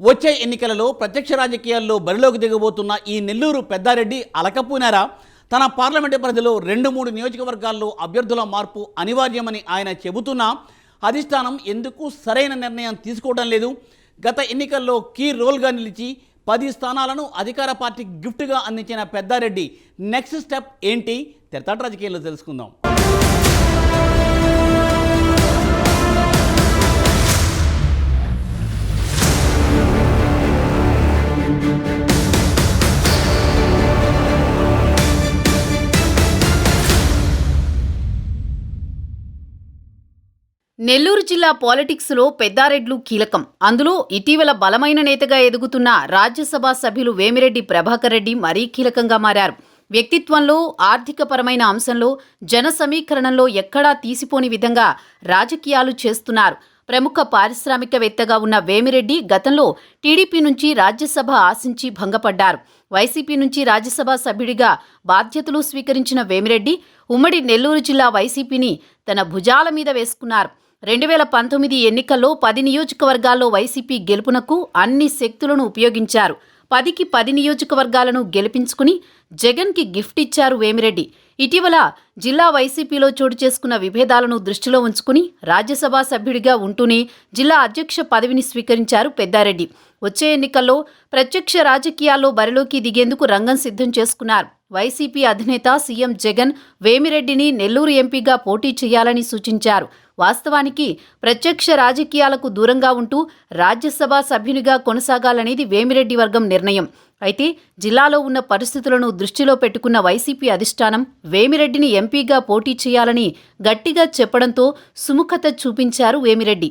వచ్చే ఎన్నికలలో ప్రత్యక్ష రాజకీయాల్లో బరిలోకి దిగబోతున్న ఈ నెల్లూరు పెద్దారెడ్డి అలకపూనారా తన పార్లమెంటు పరిధిలో 2-3 నియోజకవర్గాల్లో అభ్యర్థుల మార్పు అనివార్యమని ఆయన చెబుతున్నా అధిష్టానం ఎందుకు సరైన నిర్ణయం తీసుకోవడం లేదు. గత ఎన్నికల్లో కీ రోల్గా నిలిచి 10 స్థానాలను అధికార పార్టీకి గిఫ్ట్గా అందించిన పెద్దారెడ్డి నెక్స్ట్ స్టెప్ ఏంటి? తెరతాట రాజకీయాల్లో తెలుసుకుందాం. నెల్లూరు జిల్లా పాలిటిక్స్లో పెద్దారెడ్లు కీలకం. అందులో ఇటీవల బలమైన నేతగా ఎదుగుతున్న రాజ్యసభ సభ్యులు వేమిరెడ్డి ప్రభాకర్ రెడ్డి మరీ కీలకంగా మారారు. వ్యక్తిత్వంలో, ఆర్థికపరమైన అంశంలో, జన సమీకరణంలో ఎక్కడా తీసిపోని విధంగా రాజకీయాలు చేస్తున్నారు. ప్రముఖ పారిశ్రామికవేత్తగా ఉన్న వేమిరెడ్డి గతంలో టీడీపీ నుంచి రాజ్యసభ ఆశించి భంగపడ్డారు. వైసీపీ నుంచి రాజ్యసభ సభ్యుడిగా బాధ్యతలు స్వీకరించిన వేమిరెడ్డి ఉమ్మడి నెల్లూరు జిల్లా వైసీపీని తన భుజాల మీద వేసుకున్నారు. 2019 ఎన్నికల్లో 10 నియోజకవర్గాల్లో వైసీపీ గెలుపునకు అన్ని శక్తులను ఉపయోగించారు. 10కి 10 నియోజకవర్గాలను గెలిపించుకుని జగన్కి గిఫ్ట్ ఇచ్చారు వేమిరెడ్డి. ఇటీవల జిల్లా వైసీపీలో చోటు చేసుకున్న విభేదాలను దృష్టిలో ఉంచుకుని రాజ్యసభ సభ్యుడిగా ఉంటూనే జిల్లా అధ్యక్ష పదవిని స్వీకరించారు పెద్దారెడ్డి. వచ్చే ఎన్నికల్లో ప్రత్యక్ష రాజకీయాల్లో బరిలోకి దిగేందుకు రంగం సిద్ధం చేసుకున్నారు. వైసీపీ అధినేత సీఎం జగన్ వేమిరెడ్డిని నెల్లూరు ఎంపీగా పోటీ చేయాలని సూచించారు. వాస్తవానికి ప్రత్యక్ష రాజకీయాలకు దూరంగా ఉంటూ రాజ్యసభ సభ్యునిగా కొనసాగాలనేది వేమిరెడ్డి వర్గం నిర్ణయం. అయితే జిల్లాలో ఉన్న పరిస్థితులను దృష్టిలో పెట్టుకున్న వైసీపీ అధిష్టానం వేమిరెడ్డిని ఎంపీగా పోటీ చేయాలని గట్టిగా చెప్పడంతో సుముఖత చూపించారు వేమిరెడ్డి.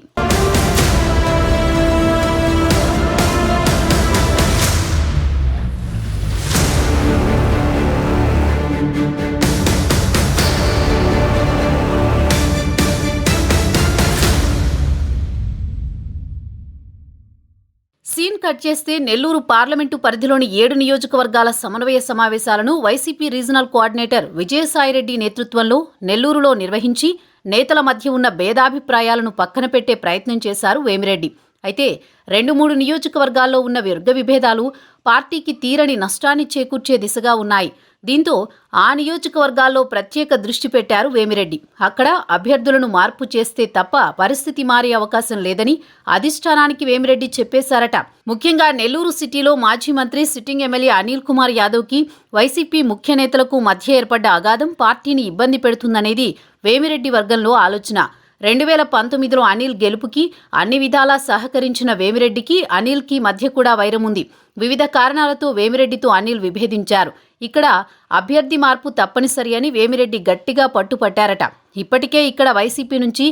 సీన్ కట్ చేస్తే నెల్లూరు పార్లమెంటు పరిధిలోని 7 నియోజకవర్గాల సమన్వయ సమావేశాలను వైసీపీ రీజనల్ కోఆర్డినేటర్ విజయసాయిరెడ్డి నేతృత్వంలో నెల్లూరులో నిర్వహించి నేతల మధ్య ఉన్న భేదాభిప్రాయాలను పక్కన పెట్టే ప్రయత్నం చేశారు వేమిరెడ్డి. అయితే 2-3 నియోజకవర్గాల్లో ఉన్న వర్గ విభేదాలు పార్టీకి తీరని నష్టాన్ని చేకూర్చే దిశగా ఉన్నాయి. దీంతో ఆ నియోజకవర్గాల్లో ప్రత్యేక దృష్టి పెట్టారు వేమిరెడ్డి. అక్కడ అభ్యర్థులను మార్పు చేస్తే తప్ప పరిస్థితి మారే అవకాశం లేదని అధిష్టానానికి వేమిరెడ్డి చెప్పేశారట. ముఖ్యంగా నెల్లూరు సిటీలో మాజీ మంత్రి, సిట్టింగ్ ఎమ్మెల్యే అనిల్ కుమార్ యాదవ్కి వైసీపీ ముఖ్య నేతలకు మధ్య ఏర్పడ్డ అగాధం పార్టీని ఇబ్బంది పెడుతుందనేది వేమిరెడ్డి వర్గంలో ఆలోచన. 2019లో అనిల్ గెలుపుకి అన్ని విధాలా సహకరించిన వేమిరెడ్డికి అనిల్కి మధ్య కూడా వైరం ఉంది. వివిధ కారణాలతో వేమిరెడ్డితో అనిల్ విభేదించారు. ఇక్కడ అభ్యర్థి మార్పు తప్పనిసరి అని వేమిరెడ్డి గట్టిగా పట్టుపట్టారట. ఇప్పటికే ఇక్కడ వైసీపీ నుంచి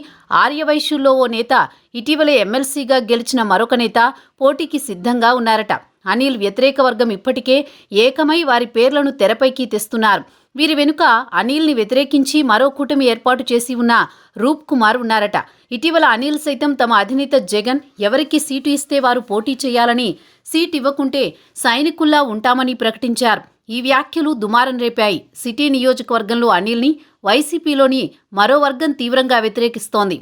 ఆర్యవైశ్యుల్లో ఓ నేత, ఇటీవలే ఎమ్మెల్సీగా గెలిచిన మరొక నేత పోటీకి సిద్ధంగా ఉన్నారట. అనిల్ వ్యతిరేక వర్గం ఇప్పటికే ఏకమై వారి పేర్లను తెరపైకి తెస్తున్నారు. వీరి వెనుక అనిల్ని వ్యతిరేకించి మరో కూటమి ఏర్పాటు చేసి ఉన్న రూప్ కుమార్ ఉన్నారట. ఇటీవల అనిల్ సైతం తమ అధినేత జగన్ ఎవరికి సీటు ఇస్తే వారు పోటీ చేయాలని, సీట్ ఇవ్వకుంటే సైనికుల్లా ఉంటామని ప్రకటించారు. ఈ వ్యాఖ్యలు దుమారం రేపాయి. సిటీ నియోజకవర్గంలో అనిల్ని వైసీపీలోని మరో వర్గం తీవ్రంగా వ్యతిరేకిస్తోంది.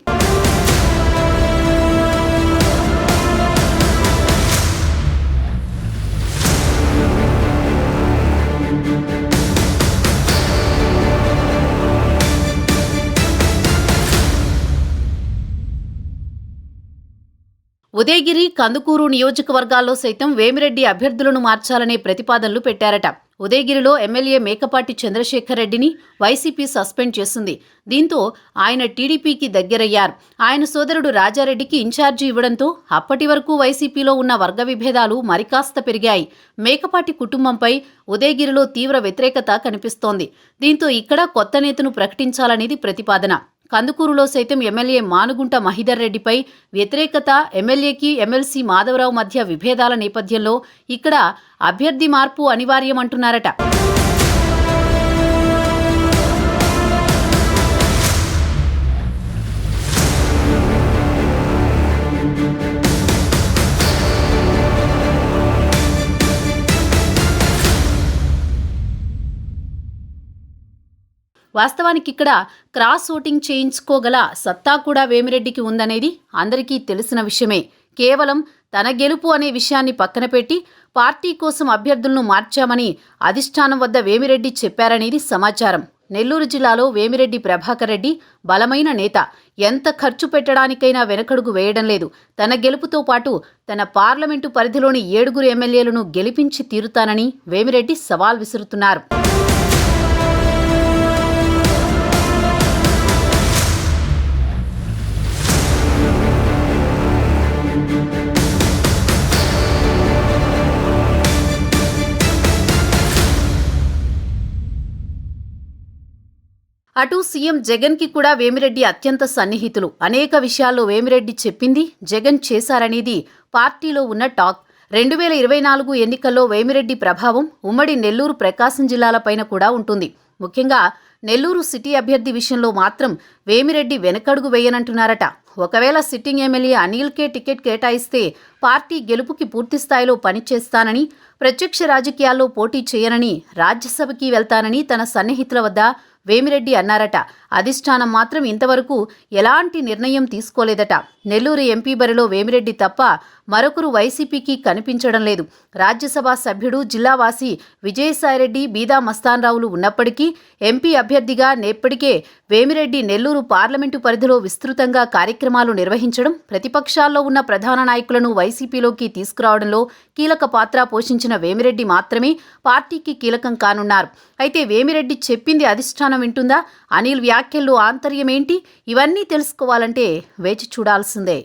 ఉదయగిరి, కందుకూరు నియోజకవర్గాల్లో సైతం వేమిరెడ్డి అభ్యర్థులను మార్చాలనే ప్రతిపాదనలు పెట్టారట. ఉదయగిరిలో ఎమ్మెల్యే మేకపాటి చంద్రశేఖర్ రెడ్డిని వైసీపీ సస్పెండ్ చేసింది. దీంతో ఆయన టీడీపీకి దగ్గరయ్యారు. ఆయన సోదరుడు రాజారెడ్డికి ఇన్ఛార్జి ఇవ్వడంతో అప్పటి వరకు వైసీపీలో ఉన్న వర్గ విభేదాలు మరికాస్త పెరిగాయి. మేకపాటి కుటుంబంపై ఉదయగిరిలో తీవ్ర వ్యతిరేకత కనిపిస్తోంది. దీంతో ఇక్కడ కొత్త నేతను ప్రకటించాలనేది ప్రతిపాదన. కందుకూరులో సైతం ఎమ్మెల్యే మానుగుంట మహిధర్ రెడ్డిపై వ్యతిరేకత, ఎమ్మెల్యేకి ఎమ్మెల్సీ మాధవరావు మధ్య విభేదాల నేపథ్యంలో ఇక్కడ అభ్యర్థి మార్పు అనివార్యమంటున్నారట. వాస్తవానికి ఇక్కడ క్రాస్ ఓటింగ్ చేయించుకోగల సత్తా కూడా వేమిరెడ్డికి ఉందనేది అందరికీ తెలిసిన విషయమే. కేవలం తన గెలుపు అనే విషయాన్ని పక్కన పెట్టి పార్టీ కోసం అభ్యర్థులను మార్చామని అధిష్టానం వద్ద వేమిరెడ్డి చెప్పారనేది సమాచారం. నెల్లూరు జిల్లాలో వేమిరెడ్డి ప్రభాకర్ రెడ్డి బలమైన నేత. ఎంత ఖర్చు పెట్టడానికైనా వెనకడుగు వేయడం లేదు. తన గెలుపుతో పాటు తన పార్లమెంటు పరిధిలోని 7 ఎమ్మెల్యేలను గెలిపించి తీరుతానని వేమిరెడ్డి సవాల్ విసురుతున్నారు. అటు సీఎం జగన్కి కూడా వేమిరెడ్డి అత్యంత సన్నిహితులు. అనేక విషయాల్లో వేమిరెడ్డి చెప్పింది జగన్ చేశారనేది పార్టీలో ఉన్న టాక్. 2024 ఎన్నికల్లో వేమిరెడ్డి ప్రభావం ఉమ్మడి నెల్లూరు, ప్రకాశం జిల్లాలపైన కూడా ఉంటుంది. ముఖ్యంగా నెల్లూరు సిటీ అభ్యర్థి విషయంలో మాత్రం వేమిరెడ్డి వెనకడుగు వేయనంటున్నారట. ఒకవేళ సిట్టింగ్ ఎమ్మెల్యే అనిల్కే టికెట్ కేటాయిస్తే పార్టీ గెలుపుకి పూర్తిస్థాయిలో పనిచేస్తానని, ప్రత్యక్ష రాజకీయాల్లో పోటీ చేయనని, రాజ్యసభకి వెళ్తానని తన సన్నిహితుల వద్ద వేమిరెడ్డి అన్నారట. అధిష్టానం మాత్రం ఇంతవరకు ఎలాంటి నిర్ణయం తీసుకోలేదట. నెల్లూరు ఎంపీ బరిలో వేమిరెడ్డి తప్ప మరొకరు వైసీపీకి కనిపించడం లేదు. రాజ్యసభ సభ్యుడు, జిల్లావాసి విజయసాయిరెడ్డి, బీదా మస్తాన్రావులు ఉన్నప్పటికీ ఎంపీ అభ్యర్థిగా నేప్పటికే వేమిరెడ్డి నెల్లూరు పార్లమెంటు పరిధిలో విస్తృతంగా కార్యక్రమాలు నిర్వహించడం, ప్రతిపక్షాల్లో ఉన్న ప్రధాన నాయకులను వైసీపీలోకి తీసుకురావడంలో కీలక పాత్ర పోషించిన వేమిరెడ్డి మాత్రమే పార్టీకి కీలకం కానున్నారు. అయితే వేమిరెడ్డి చెప్పింది అధిష్టానం వింటుందా? అనిల్ వ్యాఖ్యల్లో ఆంతర్యమేంటి? ఇవన్నీ తెలుసుకోవాలంటే వేచి చూడాల్సిందే.